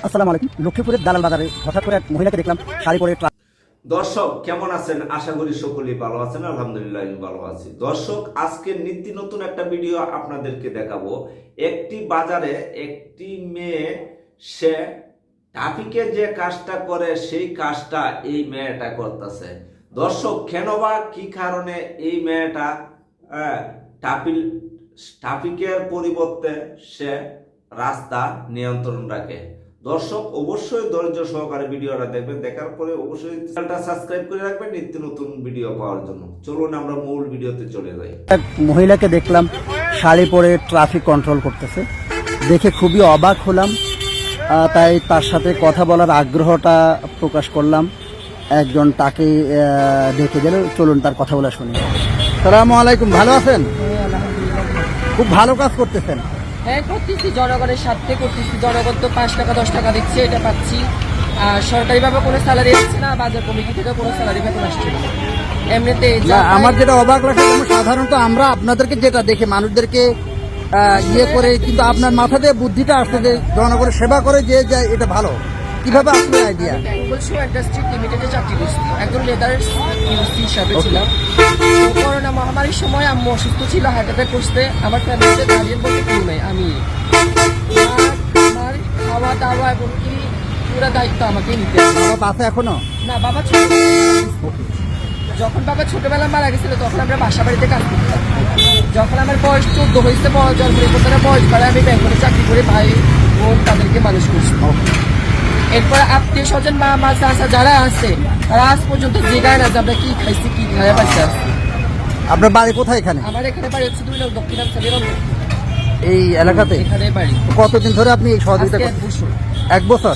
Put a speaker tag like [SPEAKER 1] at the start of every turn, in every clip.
[SPEAKER 1] আসসালামু আলাইকুম। লক্ষ্মীপুরের দালাল বাজারে হঠাৎ করে এক মহিলাকে দেখলাম শাড়ি পরে।
[SPEAKER 2] দর্শক কেমন আছেন? আশা করি সকলেই ভালো আছেন। আলহামদুলিল্লাহ আমি ভালো আছি। দর্শক আজকে নিত্য নতুন একটা ভিডিও আপনাদেরকে দেখাবো। একটি বাজারে একটি মেয়ে সে ট্রাফিকে যে কাজটা করে সেই কাজটা এই মেয়েটা করতেছে। দর্শক কেন বা কি কারণে এই মেয়েটা ট্রাফিকের পরিবর্তে সে রাস্তা নিয়ন্ত্রণ রাখে। দর্শক অবশ্যই ধৈর্য সহকারে ভিডিওটা দেখবেন, দেখার পরে অবশ্যই চ্যানেলটা সাবস্ক্রাইব করে রাখবেন নিত্য নতুন ভিডিও পাওয়ার জন্য। চলুন আমরা মূল ভিডিওতে চলে যাই।
[SPEAKER 1] এক মহিলাকে দেখলাম শাড়ি পরে ট্রাফিক কন্ট্রোল করতেছে, দেখে খুবই অবাক হলাম। তাই তার সাথে কথা বলার আগ্রহটা প্রকাশ করলাম। একজন তাকে ডেকে দিল, চলুন তার কথা বলা শুনি। আসসালামু আলাইকুম, ভালো আছেন? খুব ভালো কাজ করতেছেন।
[SPEAKER 3] হ্যাঁ করতেছি, জনগণের স্বার্থে করতেছি। জনগণ তো 5 টাকা 10 টাকা দিচ্ছে, এটা পাচ্ছি। আর সরকারিভাবে কোনো স্যালারি আসছে না, বাজার কমিটি থেকে কোনো স্যালারি বেতন আসছে না। এমনিতে
[SPEAKER 1] আমার যেটা অবাক লাগে, সাধারণত আমরা আপনাদেরকে যেটা দেখে মানুষদেরকে ইয়ে করে, কিন্তু আপনার মাথা দিয়ে বুদ্ধিটা আসছে যে জনগণের সেবা করে যে যায়, এটা ভালো। কিভাবে আপনার আইডিয়া?
[SPEAKER 3] বেঙ্গল শু ইন্ডাস্ট্রি লিমিটেডে চাকরি করছি, একজন লেদার ইউসি হিসাবে ছিলাম। করোনা মহামারীর সময় আম্মু অসুস্থ ছিল, হার্ট অ্যাটাক করতে। আমার ফ্যামিলিতে গার্জিয়ান বলতে কেউ নেই, আমি। আমার খাওয়া দাওয়া এবং কি পুরো দায়িত্ব আমাকে নিতে হবে।
[SPEAKER 1] বাবা পাশে এখনো?
[SPEAKER 3] না, বাবা যখন বাবা ছোটবেলা মারা গেছিল তখন আমরা বাসা বাড়িতে কাজ করতাম। যখন আমার বয়স 14 হয়েছে, জন্ম নিবন্ধনের বয়স পরে আমি বেঙ্গলে চাকরি করে ভাই বোন তাদেরকে মানুষ করছি। এরপরে আত্মীয় স্বজন মা চাচা যারা আছে তারা আজ পর্যন্ত জেগায় না যে আমরা কি খাইছি কি খাইয়া বাচ্চা আসছি।
[SPEAKER 1] আপনার বাড়ি কোথায়? এখানে
[SPEAKER 3] আমার এখানে বাড়ি হচ্ছে 2 নং দক্ষিণাঞ্চলের
[SPEAKER 1] এই এলাকাতে।
[SPEAKER 3] এখানে বাড়ি।
[SPEAKER 1] কতদিন ধরে আপনি এই সহযোগিতা
[SPEAKER 3] আজকে
[SPEAKER 1] করছেন?
[SPEAKER 3] 1 বছর।
[SPEAKER 1] 1 বছর?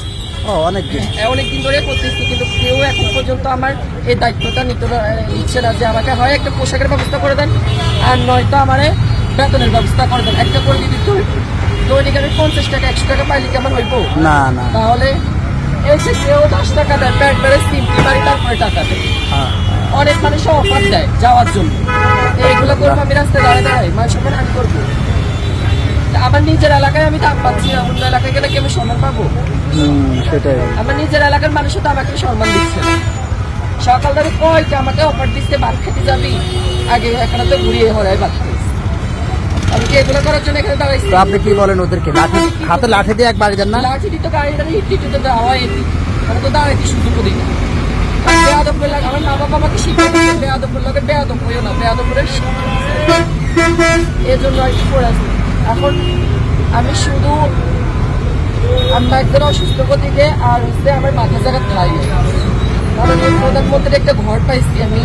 [SPEAKER 1] ও, অনেকদিন।
[SPEAKER 3] অনেকদিন ধরে করতেছি, কিন্তু কেউ এখন পর্যন্ত আমার এই দায়িত্বটা নিচ্ছে না যে আমাকে হয় একটা পোশাকের ব্যবস্থা করে দেন, আর নয়তো আমার বেতনের ব্যবস্থা করে দেন। একটা করে দিদি তো দৈনিক আমি 50 টাকা 100 টাকা পাইলে কেমন হইব?
[SPEAKER 1] না না,
[SPEAKER 3] তাহলে এসে কেউ 10 টাকা দেয়, প্যান্ট প্যারে সিম্পি মারি, তারপরে টাকা দেয়। অনেক মানুষ অফার দেয় যাওয়ার জন্য, এইগুলো করবো আমি রাস্তায় দাঁড়াই মানুষ আমি করবো। আমার নিজের এলাকায় আমি দাম পাচ্ছি না, অন্য এলাকায় গেলে কি আমি সম্মান পাবো?
[SPEAKER 1] সেটাই।
[SPEAKER 3] আমার নিজের এলাকার মানুষও তো আমাকে সম্মান দিচ্ছে না। সকাল ধরে কয়টা আমাকে অফার দিচ্ছে, ভাত খেতে যাবি, আগে এখানে তো ঘুরিয়ে হরাই ভাত খাইছি। আমি কি এগুলো করার জন্য এখানে দাঁড়াইছি?
[SPEAKER 1] আপনি কি বলেন ওদেরকে? লাঠি হাতে লাঠি দিয়ে এক বাড়ি যান না?
[SPEAKER 3] লাঠি দিত গাড়িটা হিট তো দেওয়া হয়, আমি তো দাঁড়াইছি সুযোগ দিই না। বেয়াদব বলে আমার মা বাবা আমাকে শিক্ষা দিচ্ছে, বেয়াদব বললে বেয়াদব হইও না, বেয়াদব বলে এই জন্য আর কি করে আসি। এখন আমি শুধু আমরা একজন অসুস্থ গতিকে আর হচ্ছে আমার মাথা জায়গা খাই, কারণ এই প্রধানমন্ত্রীর একটা ঘর পাইছি আমি,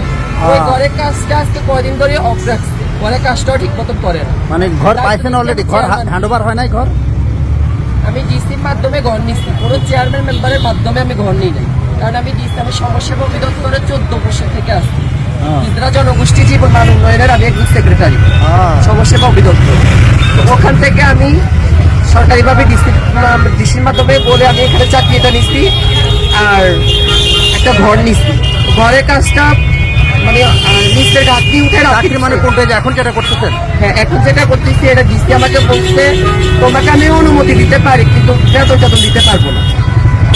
[SPEAKER 3] ওই ঘরের কাজটা আজকে কয়দিন ধরে অফ রাখছি, ঘরের কাজটাও ঠিক মতন করে না।
[SPEAKER 1] মানে ঘর পাইছেন অলরেডি? ঘর হ্যান্ড ওভার হয় নাই? ঘর
[SPEAKER 3] আমি ডিসির মাধ্যমে ঘর নিচ্ছি, কোনো চেয়ারম্যান মেম্বারের মাধ্যমে আমি ঘর নিই নাই, কারণ আমি ডিসি আমি সমাজসেবা অধিদপ্তরের 14 বছর থেকে আসছি। ইন্দিরা জনগোষ্ঠী জীবন মান উন্নয়নের আমি একজন সেক্রেটারি সমাজসেবা অধিদপ্তর। ওখান থেকে আমি সরকারিভাবে ডিসির মাধ্যমে বলে আমি এখানে চাকরিটা নিচ্ছি আর একটা ঘর নিচ্ছি। ঘরের কাজটা মানে নিচের গাছ দিয়ে উঠে রাখি।
[SPEAKER 1] মানে কোনটা এখন যেটা করতেছেন?
[SPEAKER 3] হ্যাঁ, এখন যেটা করতেছি এটা ডিসি আমাকে বলছে তোমাকে আমি অনুমতি দিতে পারি, কিন্তু বেতনটা তো দিতে পারবো না।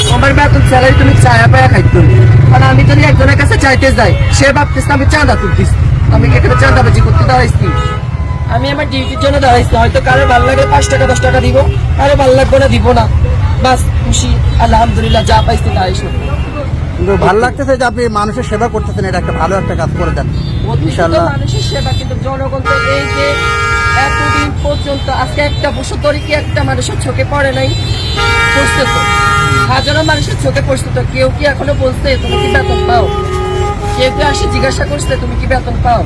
[SPEAKER 3] তোমার বেতন স্যালারি তুমি চায়া পায়া খাইতে, কারণ আমি যদি একজনের কাছে চাইতে যাই সে ভাবতেছে আমি চাঁদা তুলতেছি। আমি কি এখানে চাঁদাবাজি করতে দাঁড়াইছি? আমি আমার ডিউটির জন্য দাঁড়াইছি। হয়তো কারো ভালো লাগে 5 টাকা 10 টাকা দিব, কারো ভালো লাগবে না, দিব না, বাস খুশি আলহামদুলিল্লাহ, যা পাইছি তাই শুনি।
[SPEAKER 1] কিন্তু ভালো লাগতেছে যে আপনি মানুষের সেবা করতেছেন, এটা একটা ভালো একটা কাজ করে দেন ইনশাআল্লাহ।
[SPEAKER 3] মানুষের সেবা, কিন্তু জনগণ তো এই যে এতদিন পর্যন্ত আজকে 1 বছর ধরে কি একটা মানুষের চোখে পড়ে নাই? পড়ছে তো, হাজারো মানুষের চোখে পড়ছে তো। কেউ কি এখনো বলছে তুমি কি বেতন পাও? কেউ কি আসে জিজ্ঞাসা করছে তুমি কি বেতন পাও?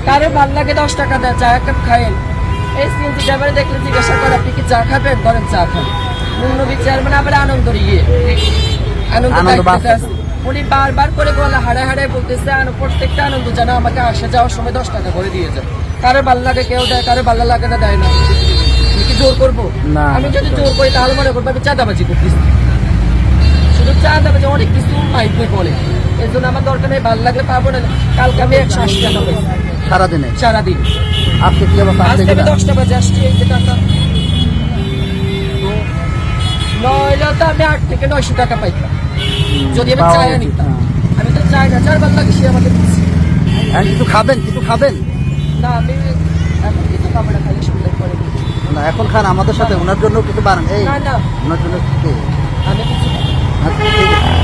[SPEAKER 3] কারো ভালো লাগে 10 টাকা দেয়, চা এক কাপ খায়েন। এই সিএনজি ড্রাইভারে দেখলে জিজ্ঞাসা করে আপনি কি চা খাবেন? ধরেন চা খান। মুন্নবী চেয়ারম্যান আবার আনন্দ উনি বারবার করে বলে হাড়ে হাড়ে বলতেছে প্রত্যেকটা আনন্দ যেন আমাকে আসে যাওয়ার সময় 10 টাকা করে দিয়ে যায়। কারো ভালো লাগে কেউ দেয়, কারো ভালো লাগে না দেয় না। আমি কি জোর করবো? আমি যদি জোর করি তাহলে মনে করবো আমি চাঁদাবাজি করতেছি। শুধু চাঁদাবাজি অনেক কিছু মাইক বলে, এর জন্য আমার দরকার নেই। ভালো লাগলে পাবো না। কালকে আমি 180 টাকা পাইছি সারাদিন। আজকে আমি 10টা বাজে আসছি, এই যে টাকা নইলে তো আমি 8 থেকে 900 টাকা পাইতাম যদি আমি
[SPEAKER 1] পাওয়া
[SPEAKER 3] চাই
[SPEAKER 1] উচিত,
[SPEAKER 3] নিতাম।
[SPEAKER 1] হ্যাঁ।
[SPEAKER 3] আমি তো চাই না, 4 বার লাগে সে আমাকে দিচ্ছে।
[SPEAKER 1] হ্যাঁ, কিছু খাবেন, কিছু খাবেন?
[SPEAKER 3] না আমি এখন কিছু খাবো না, খালি সন্ধ্যায় পরে খাবো।
[SPEAKER 1] না এখন খান আমাদের সাথে, ওনার জন্য কিছু বানান। এই
[SPEAKER 3] না না
[SPEAKER 1] ওনার জন্য কি?
[SPEAKER 3] আমি কিছু খাবো না।
[SPEAKER 1] আচ্ছা, ঠিক আছে।